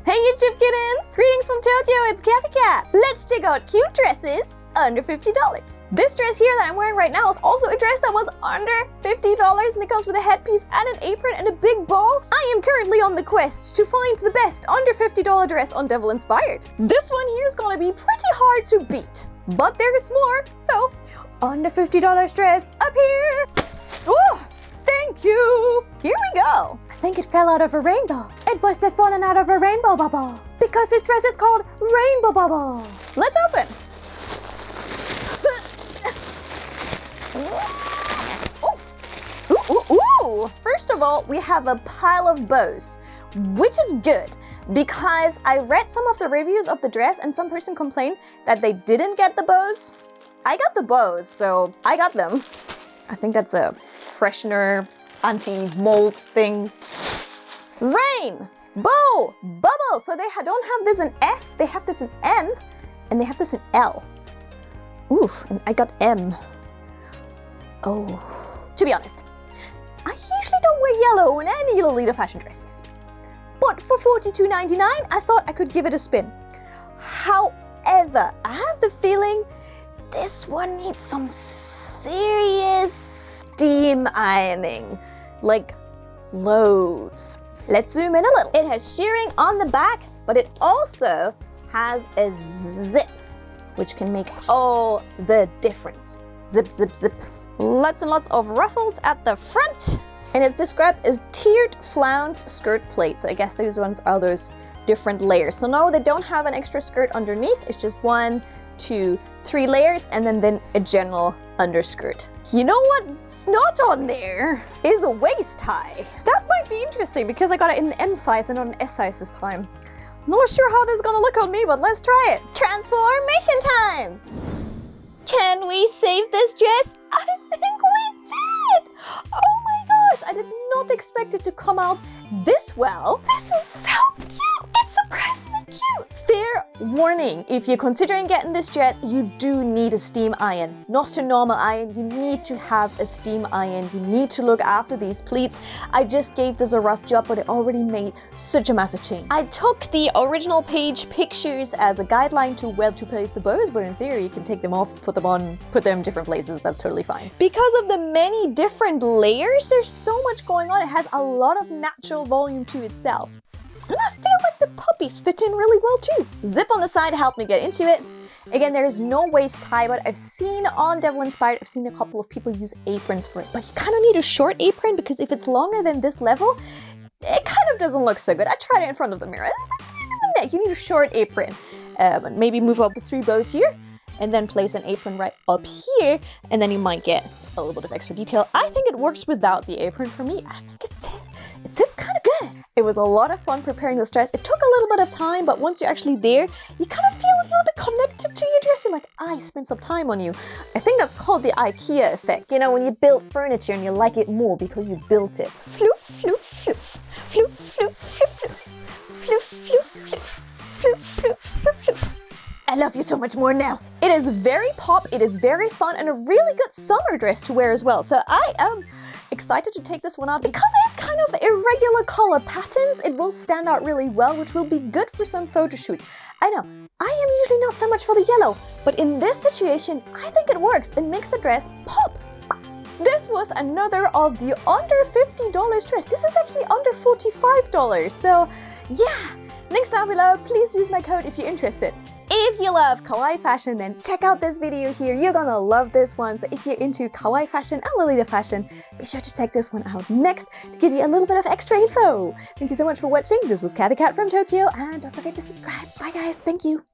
Hey YouTube kittens! Greetings from Tokyo, it's Kathy Cat. Let's check out cute dresses under $50. This dress here that I'm wearing right now is also a dress that was under $50 and it comes with a headpiece and an apron and a big bow. I am currently on the quest to find the best under $50 dress on Devil Inspired. This one here is gonna be pretty hard to beat, but there's more, so under $50 dress up here. Oh, thank you! Here we go! I think it fell out of a rainbow. It must have fallen out of a rainbow bubble. Because this dress is called Rainbow Bubble. Let's open. Ooh. First of all, we have a pile of bows, which is good because I read some of the reviews of the dress and some person complained that they didn't get the bows. I got the bows, so I got them. I think that's a freshener, anti-mold thing. Rain, bow, bubble. So they don't have this in S, they have this in M, and they have this in L. Oof, and I got M. Oh, to be honest, I usually don't wear yellow in any Lolita fashion dresses. But for $42.99, I thought I could give it a spin. However, I have the feeling this one needs some serious steam ironing, like loads. Let's zoom in a little. It has shearing on the back, but it also has a zip, which can make all the difference. Zip, zip, zip. Lots and lots of ruffles at the front, and it's described as tiered flounce skirt plate. So I guess these ones are those different layers. So no, they don't have an extra skirt underneath. It's just 1, 2, 3 layers, and then a general underskirt. You know what's not on there is a waist tie. That might be interesting because I got it in an M size and not an S size this time. Not sure how this is gonna look on me, but let's try it. Transformation time! Can we save this dress? I think we did! Oh my gosh, I did not expect it to come out this well. This is so cute! It's surprisingly cute! Fair warning, if you're considering getting this dress, you do need a steam iron. Not a normal iron, you need to have a steam iron. You need to look after these pleats. I just gave this a rough job, but it already made such a massive change. I took the original page pictures as a guideline to where to place the bows, but in theory you can take them off, put them on, put them in different places, that's totally fine. Because of the many different layers, there's so much going on. It has a lot of natural volume to itself. And I feel like the puppies fit in really well too. Zip on the side helped me get into it. Again, there is no waist tie, but I've seen on Devil Inspired, I've seen a couple of people use aprons for it. But you kind of need a short apron because if it's longer than this level, it kind of doesn't look so good. I tried it in front of the mirror. You need a short apron. Maybe move up the 3 bows here and then place an apron right up here, and then you might get a little bit of extra detail. I think it works without the apron for me. I think it sits kind of good. It was a lot of fun preparing this dress. It took a little bit of time, but once you're actually there, you kind of feel a little bit connected to your dress. You're like, I spent some time on you. I think that's called the IKEA effect. You know, when you build furniture and you like it more because you built it. Floof, floof, floof. Floof, floof, floof, floof. Floof, floof, floof. Floof, floof, floof, floof. I love you so much more now. It is very pop, it is very fun, and a really good summer dress to wear as well. So I am excited to take this one out because it has kind of irregular color patterns. It will stand out really well, which will be good for some photo shoots. I know, I am usually not so much for the yellow, but in this situation, I think it works. It makes the dress pop. This was another of the under $50 dress. This is actually under $45. So yeah, links down below. Please use my code if you're interested. If you love kawaii fashion, then check out this video here. You're gonna love this one. So if you're into kawaii fashion and Lolita fashion, be sure to check this one out next to give you a little bit of extra info. Thank you so much for watching. This was Kathy Cat from Tokyo, and don't forget to subscribe. Bye guys, thank you.